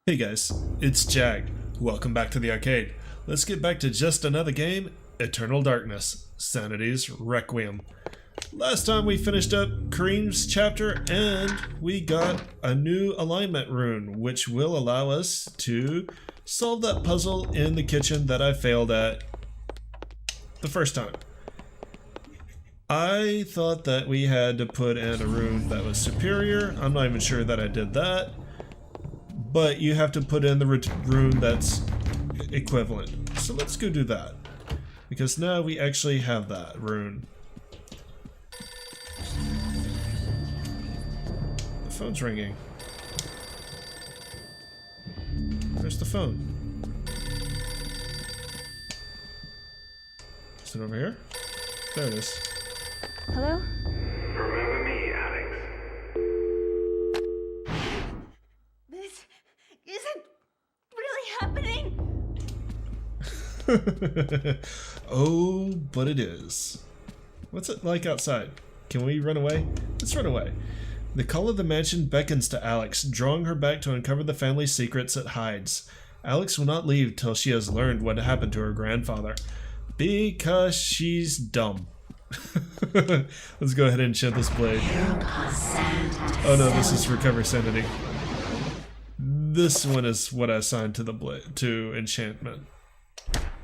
Hey guys, it's Jag. Welcome back to the arcade. Let's get back to just another game, Eternal Darkness, Sanity's Requiem. Last time we finished up Kareem's chapter and we got a new alignment rune, which will allow us to solve that puzzle in the kitchen that I failed at the first time. I thought that we had to put in a rune that was superior. I'm not even sure that I did that. But you have to put in the rune that's equivalent. So let's go do that. Because now we actually have that rune. The phone's ringing. Where's the phone? Is it over here? There it is. Hello? Remember me, Alex. This isn't really happening. Oh, but it is. What's it like outside? Can we run away? Let's run away. The call of the mansion beckons to Alex, drawing her back to uncover the family secrets it hides. Alex will not leave till she has learned what happened to her grandfather. Because she's dumb. Let's go ahead and enchant this blade. Oh no, this is recover sanity. This one is what I assigned to the blade to enchantment.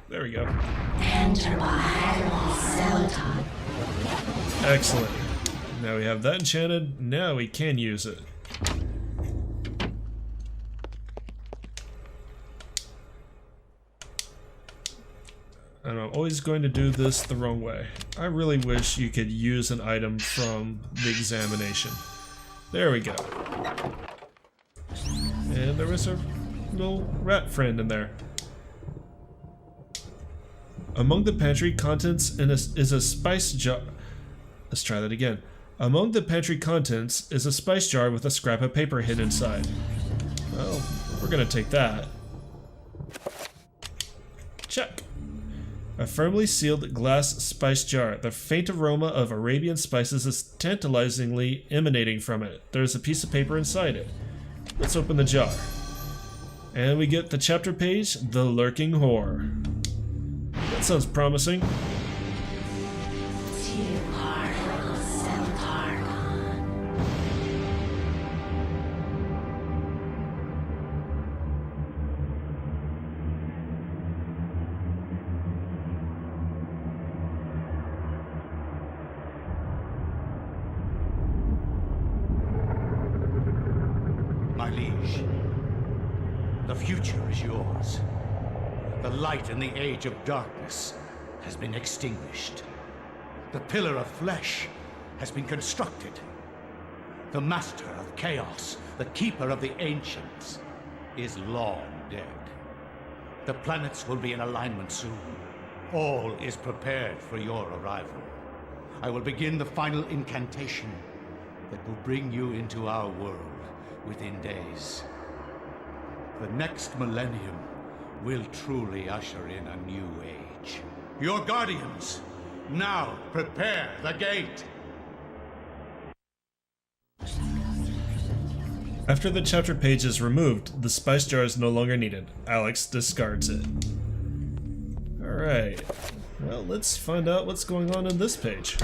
There we go. Excellent. Now we have that enchanted. Now we can use it. And I'm always going to do this the wrong way. I really wish you could use an item from the examination. There we go. And there was a little rat friend in there. Among the pantry contents is a spice jar. Let's try that again. Among the pantry contents is a spice jar with a scrap of paper hidden inside. Well, we're gonna take that. Check. A firmly sealed glass spice jar. The faint aroma of Arabian spices is tantalizingly emanating from it. There's a piece of paper inside it. Let's open the jar. And we get the chapter page, The Lurking Horror. That sounds promising. My liege, the future is yours. The light in the age of darkness has been extinguished. The pillar of flesh has been constructed. The master of chaos, the keeper of the ancients, is long dead. The planets will be in alignment soon. All is prepared for your arrival. I will begin the final incantation that will bring you into our world within days. The next millennium will truly usher in a new age. Your guardians, now prepare the gate! After the chapter page is removed, the spice jar is no longer needed. Alex discards it. Alright. Well, let's find out what's going on in this page.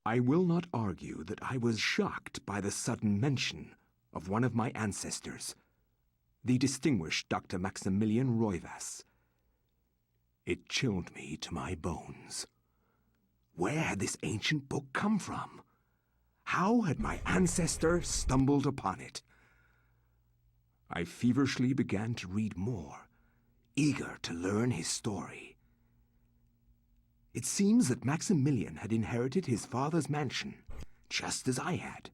I will not argue that I was shocked by the sudden mention of one of my ancestors, the distinguished Dr. Maximillion Roivas. It chilled me to my bones. Where had this ancient book come from? How had my ancestor stumbled upon it? I feverishly began to read more, eager to learn his story. It seems that Maximillion had inherited his father's mansion, just as I had.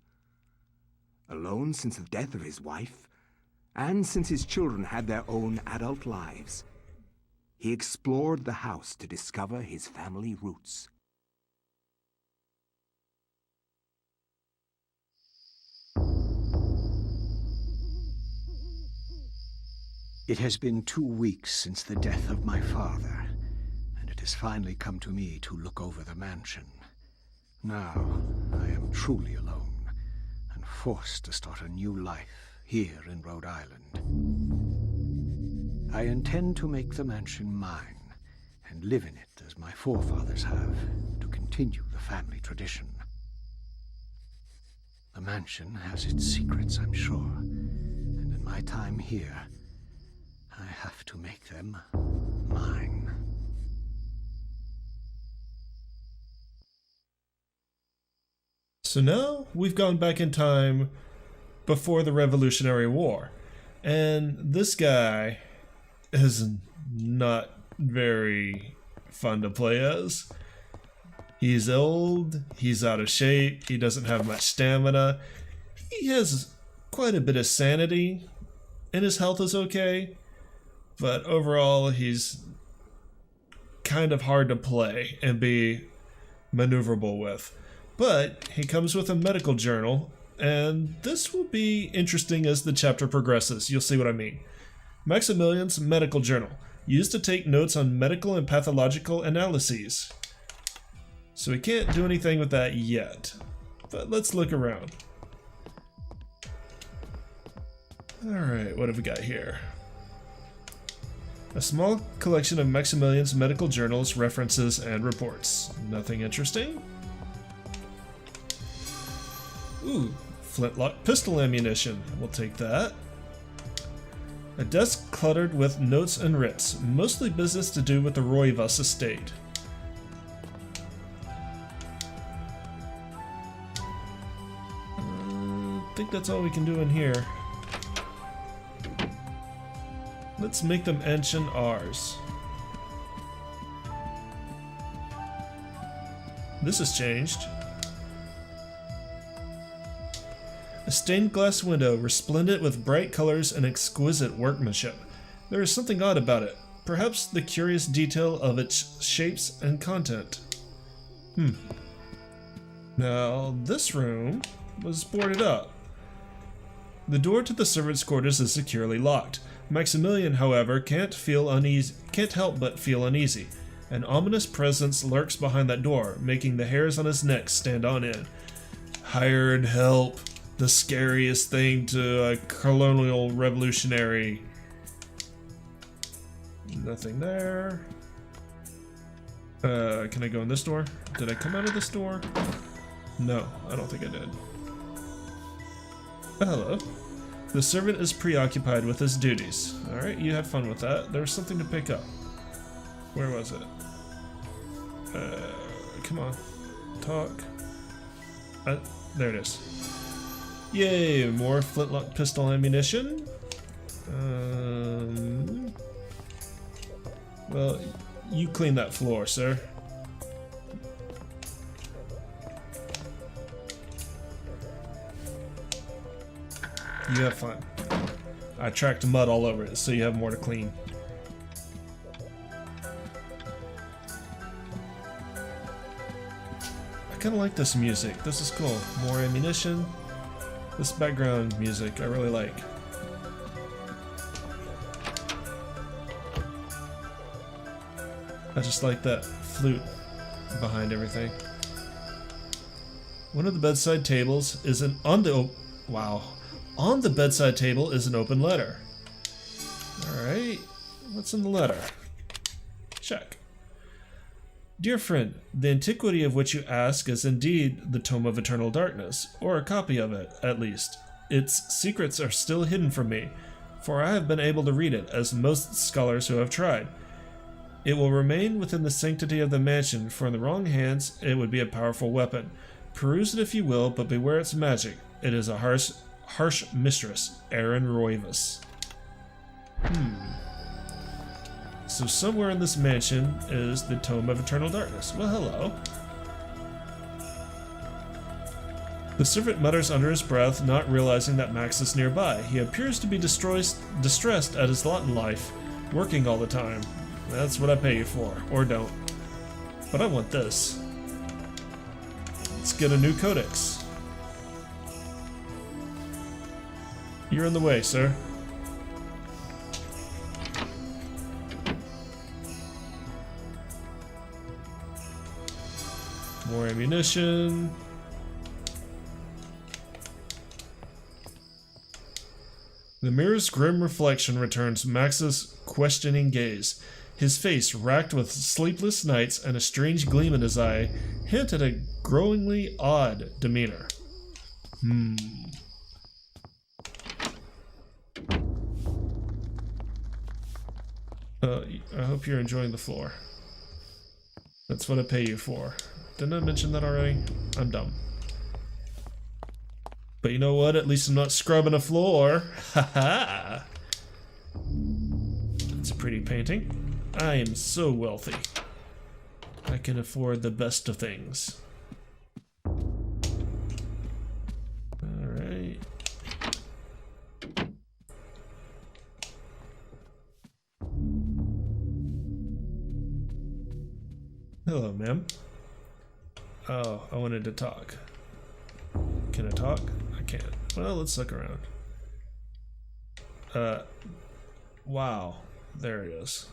Alone since the death of his wife, and since his children had their own adult lives, he explored the house to discover his family roots. It has been 2 weeks since the death of my father, and it has finally come to me to look over the mansion. Now, I am truly alone, and forced to start a new life here in Rhode Island. I intend to make the mansion mine and live in it as my forefathers have, to continue the family tradition. The mansion has its secrets, I'm sure, and in my time here, I have to make them mine. So now we've gone back in time before the Revolutionary War, and this guy is not very fun to play as. He's old, he's out of shape, he doesn't have much stamina, he has quite a bit of sanity, and his health is okay, but overall he's kind of hard to play and be maneuverable with. But he comes with a medical journal, and this will be interesting as the chapter progresses. You'll see what I mean. Maximilian's medical journal, used to take notes on medical and pathological analyses. So we can't do anything with that yet, but let's look around. Alright, what have we got here? A small collection of Maximilian's medical journals, references, and reports. Nothing interesting? Ooh, flintlock pistol ammunition. We'll take that. A desk cluttered with notes and writs, mostly business to do with the Roivas estate. I think that's all we can do in here. Let's make them ancient ours. This has changed. A stained glass window, resplendent with bright colors and exquisite workmanship. There is something odd about it, perhaps the curious detail of its shapes and content. Now, this room was boarded up. The door to the servants' quarters is securely locked. Maximilian, however, can't help but feel uneasy. An ominous presence lurks behind that door, making the hairs on his neck stand on end. Hired help. The scariest thing to a colonial revolutionary. Nothing there. Can I go in this door? Did I come out of this door? No, I don't think I did. Hello. The servant is preoccupied with his duties. Alright, you have fun with that. There's something to pick up. Where was it? Come on. Talk. There it is. Yay, more flintlock pistol ammunition. Well, you clean that floor, sir. You have fun. I tracked mud all over it, so you have more to clean. I kind of like this music. This is cool. More ammunition. This background music I really like. I just like that flute behind everything. One of the bedside tables is on the bedside table is an open letter. Alright, what's in the letter? Check. Dear friend, the antiquity of which you ask is indeed the Tome of Eternal Darkness, or a copy of it, at least. Its secrets are still hidden from me, for I have been able to read it, as most scholars who have tried. It will remain within the sanctity of the mansion, for in the wrong hands it would be a powerful weapon. Peruse it if you will, but beware its magic. It is a harsh mistress, Aaron Roivas. So somewhere in this mansion is the Tome of Eternal Darkness. Well, hello. The servant mutters under his breath, not realizing that Max is nearby. He appears to be distressed at his lot in life, working all the time. That's what I pay you for, or don't. But I want this. Let's get a new codex. You're in the way, sir. More ammunition. The mirror's grim reflection returns Max's questioning gaze. His face, racked with sleepless nights and a strange gleam in his eye, hint at a growingly odd demeanor. I hope you're enjoying the floor. That's what I pay you for. Didn't I mention that already? I'm dumb. But you know what? At least I'm not scrubbing a floor. Haha! It's a pretty painting. I am so wealthy. I can afford the best of things. Alright. Hello, ma'am. Oh, I wanted to talk. Can I talk? I can't. Well, let's look around. Wow. There he is.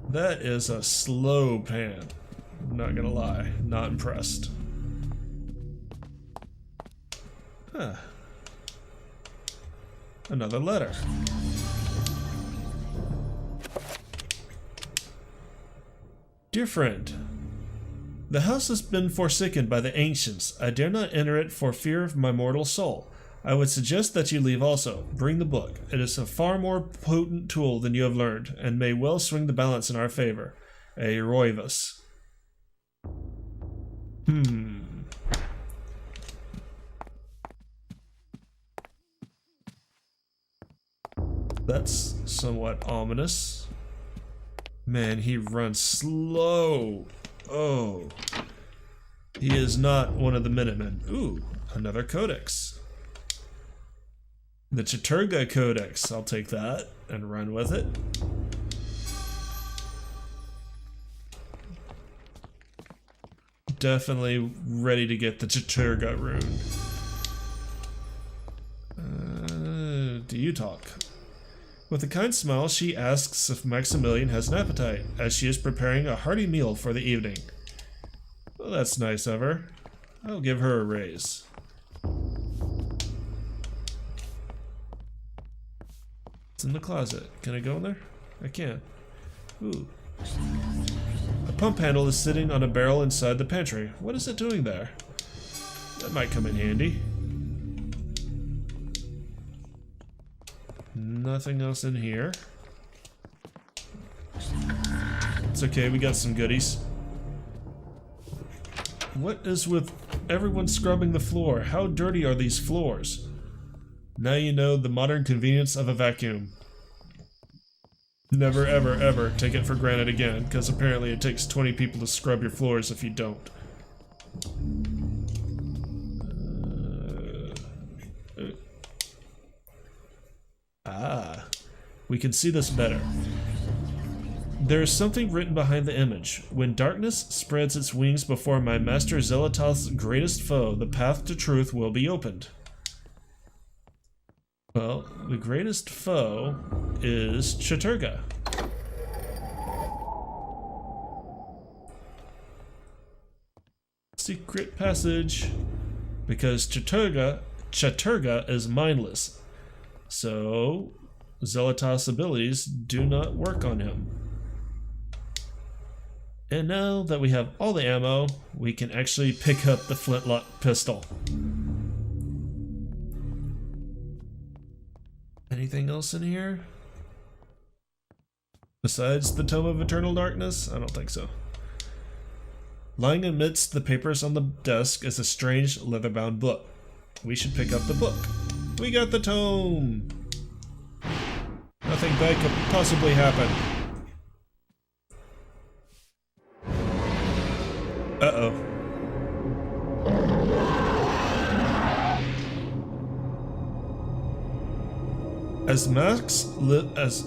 That is a slow pan. I'm not gonna lie. Not impressed. Huh. Another letter. Dear friend, the house has been forsaken by the ancients. I dare not enter it for fear of my mortal soul. I would suggest that you leave also. Bring the book. It is a far more potent tool than you have learned, and may well swing the balance in our favor. A Roivas. That's somewhat ominous. Man, he runs slow. Oh. He is not one of the Minutemen. Ooh, another codex. The Chaturga Codex. I'll take that and run with it. Definitely ready to get the Chaturga rune. Do you talk? With a kind smile, she asks if Maximillion has an appetite, as she is preparing a hearty meal for the evening. Well, that's nice of her. I'll give her a raise. It's in the closet. Can I go in there? I can. Ooh. A pump handle is sitting on a barrel inside the pantry. What is it doing there? That might come in handy. Nothing else in here. It's okay, we got some goodies. What is with everyone scrubbing the floor? How dirty are these floors? Now you know the modern convenience of a vacuum. Never ever ever take it for granted again, because apparently it takes 20 people to scrub your floors if you don't. We can see this better. There is something written behind the image. When darkness spreads its wings before my master Xel'lotath's greatest foe, the path to truth will be opened. Well, the greatest foe is Chaturga. Secret passage. Because Chaturga is mindless. So Xel'lotath's abilities do not work on him. And now that we have all the ammo, we can actually pick up the flintlock pistol. Anything else in here? Besides the Tome of Eternal Darkness? I don't think so. Lying amidst the papers on the desk is a strange leather-bound book. We should pick up the book. We got the tome! Nothing bad could possibly happen. Uh-oh. As Max lifts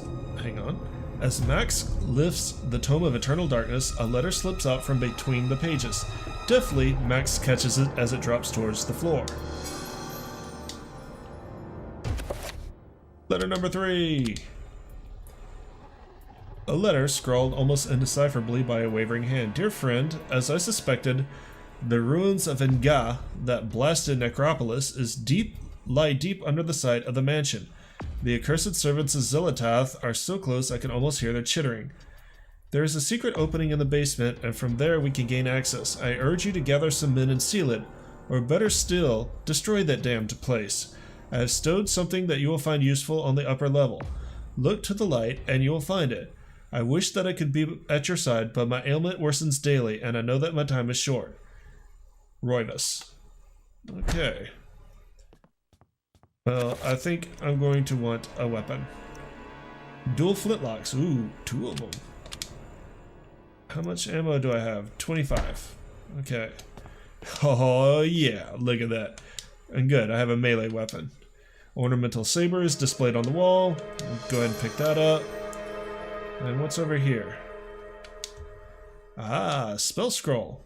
the Tome of Eternal Darkness, a letter slips out from between the pages. Deftly, Max catches it as it drops towards the floor. Letter number 3. A letter scrawled almost indecipherably by a wavering hand. Dear friend, as I suspected, The ruins of Nga, that blasted necropolis, lie deep under the site of the mansion. The accursed servants of Xel'lotath are so close I can almost hear their chittering. There is a secret opening in the basement, and from there we can gain access. I urge you to gather some men and seal it, or better still, destroy that damned place. I have stowed something that you will find useful on the upper level. Look to the light, and you will find it. I wish that I could be at your side, but my ailment worsens daily, and I know that my time is short. Roivas. Okay. Well, I think I'm going to want a weapon. Dual flintlocks. Ooh, 2 of them. How much ammo do I have? 25. Okay. Oh yeah, look at that. And good, I have a melee weapon. Ornamental saber is displayed on the wall. I'll go ahead and pick that up. And what's over here? Ah, spell scroll.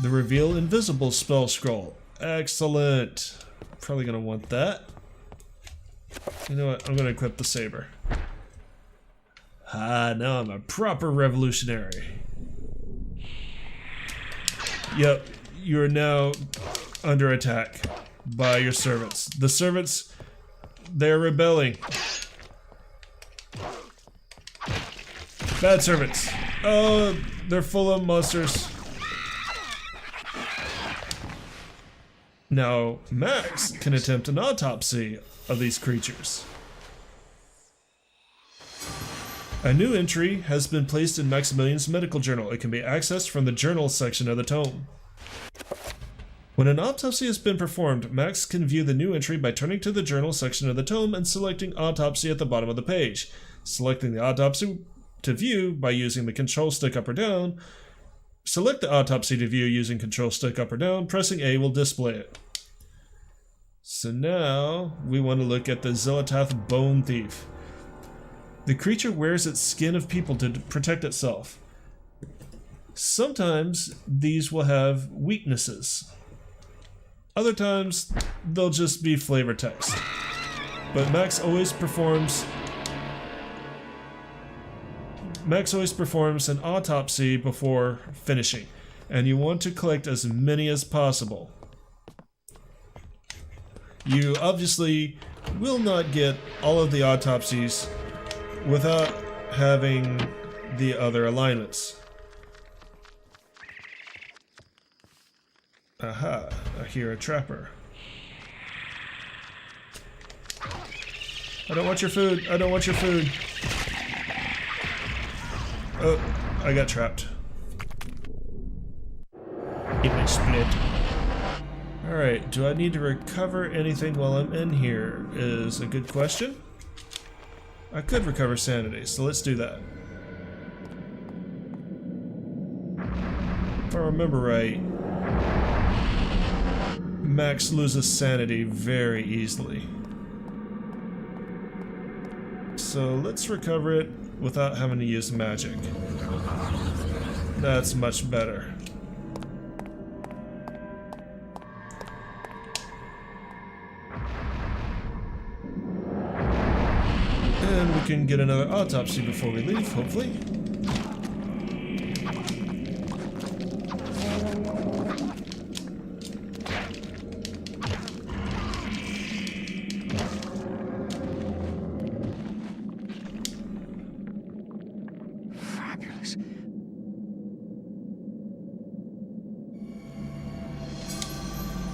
The reveal invisible spell scroll. Excellent. Probably gonna want that. You know what? I'm gonna equip the saber. Ah, now I'm a proper revolutionary. Yep, you are now under attack by your servants. The servants, they're rebelling. Bad servants. Oh, they're full of monsters. Now, Max can attempt an autopsy of these creatures. A new entry has been placed in Maximillion's medical journal. It can be accessed from the journal section of the tome. When an autopsy has been performed, Max can view the new entry by turning to the journal section of the tome and selecting autopsy at the bottom of the page. Selecting the autopsy to view by using the control stick up or down. Select the autopsy to view using control stick up or down. Pressing A will display it. So now we want to look at the Xel'lotath Bone Thief. The creature wears its skin of people to protect itself. Sometimes these will have weaknesses. Other times they'll just be flavor text. But Max always performs an autopsy before finishing, and you want to collect as many as possible. You obviously will not get all of the autopsies without having the other alignments. Aha, I hear a trapper. I don't want your food, I don't want your food. Oh, I got trapped. It may split. Alright, do I need to recover anything while I'm in here is a good question. I could recover sanity, so let's do that. If I remember right, Max loses sanity very easily. So let's recover it without having to use magic. That's much better. And we can get another autopsy before we leave, hopefully. Fabulous.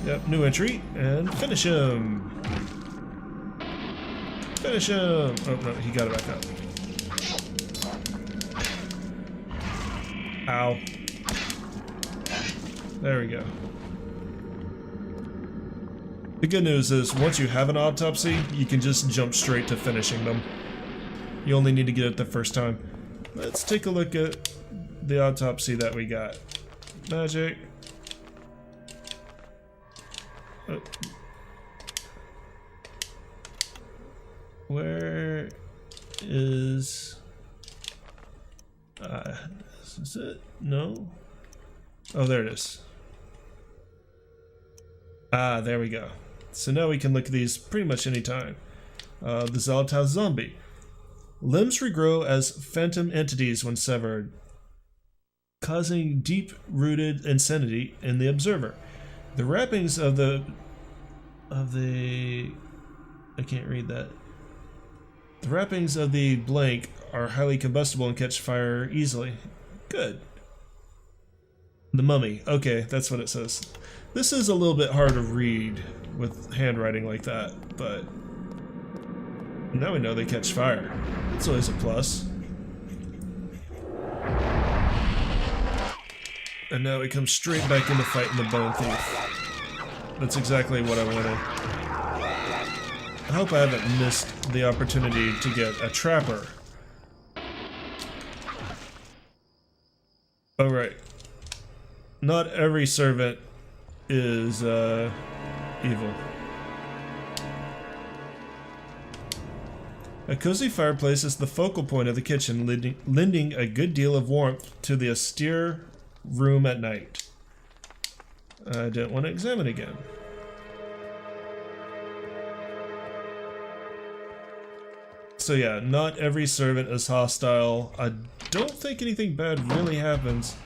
Yep, new entry, and finish him. Finish him! Oh no, he got it back up. Ow. There we go. The good news is, once you have an autopsy, you can just jump straight to finishing them. You only need to get it the first time. Let's take a look at the autopsy that we got. Magic. Oh. Where is this it? No? Oh, there it is. Ah, there we go. So now we can look at these pretty much any time. The Xel'lotath zombie. Limbs regrow as phantom entities when severed. causing deep-rooted insanity in the observer. The wrappings of the I can't read that. The wrappings of the blank are highly combustible and catch fire easily. Good. The mummy. Okay, that's what it says. This is a little bit hard to read with handwriting like that, but now we know they catch fire. That's always a plus. And now we come straight back into fighting the Bone Thief. That's exactly what I wanted. I hope I haven't missed the opportunity to get a trapper. Alright. Not every servant is evil. A cozy fireplace is the focal point of the kitchen, lending a good deal of warmth to the austere room at night. I didn't want to examine again. So yeah, not every servant is hostile. I don't think anything bad really happens.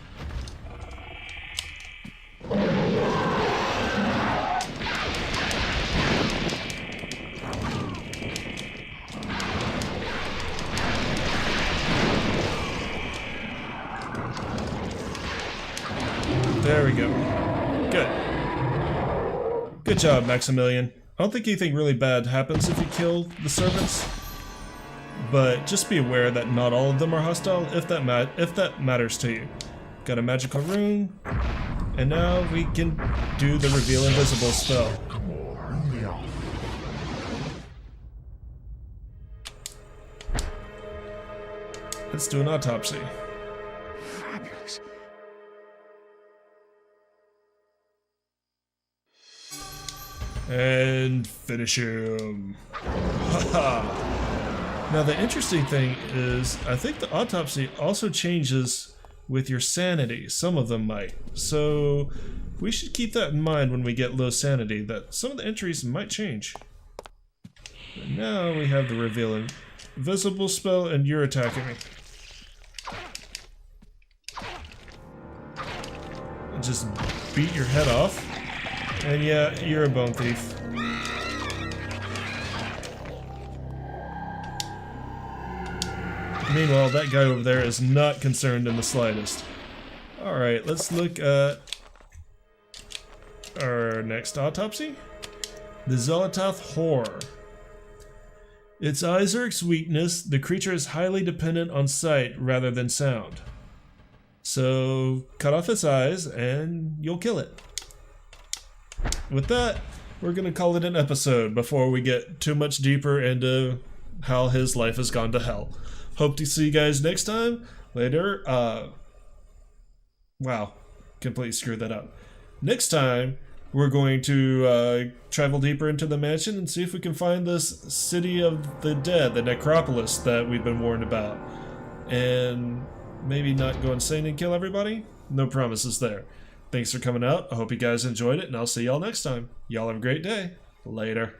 There we go. Good. Good job, Maximillion. I don't think anything really bad happens if you kill the servants. But just be aware that not all of them are hostile, if that matters to you. Got a magical rune, and now we can do the reveal invisible spell. Let's do an autopsy. Fabulous. And finish him. Haha. Now the interesting thing is, I think the autopsy also changes with your sanity. Some of them might. So we should keep that in mind when we get low sanity, that some of the entries might change. But now we have the reveal invisible spell and you're attacking me. And just beat your head off. And yeah, you're a bone thief. Meanwhile, that guy over there is not concerned in the slightest. Alright, let's look at our next autopsy. The Xel'lotath Horror. Its eyes are its weakness. The creature is highly dependent on sight rather than sound. So, cut off its eyes and you'll kill it. With that, we're gonna call it an episode before we get too much deeper into how his life has gone to hell. Hope to see you guys next time. Later. Wow. Completely screwed that up. Next time, we're going to travel deeper into the mansion and see if we can find this city of the dead, the necropolis that we've been warned about. And maybe not go insane and kill everybody? No promises there. Thanks for coming out. I hope you guys enjoyed it, and I'll see y'all next time. Y'all have a great day. Later.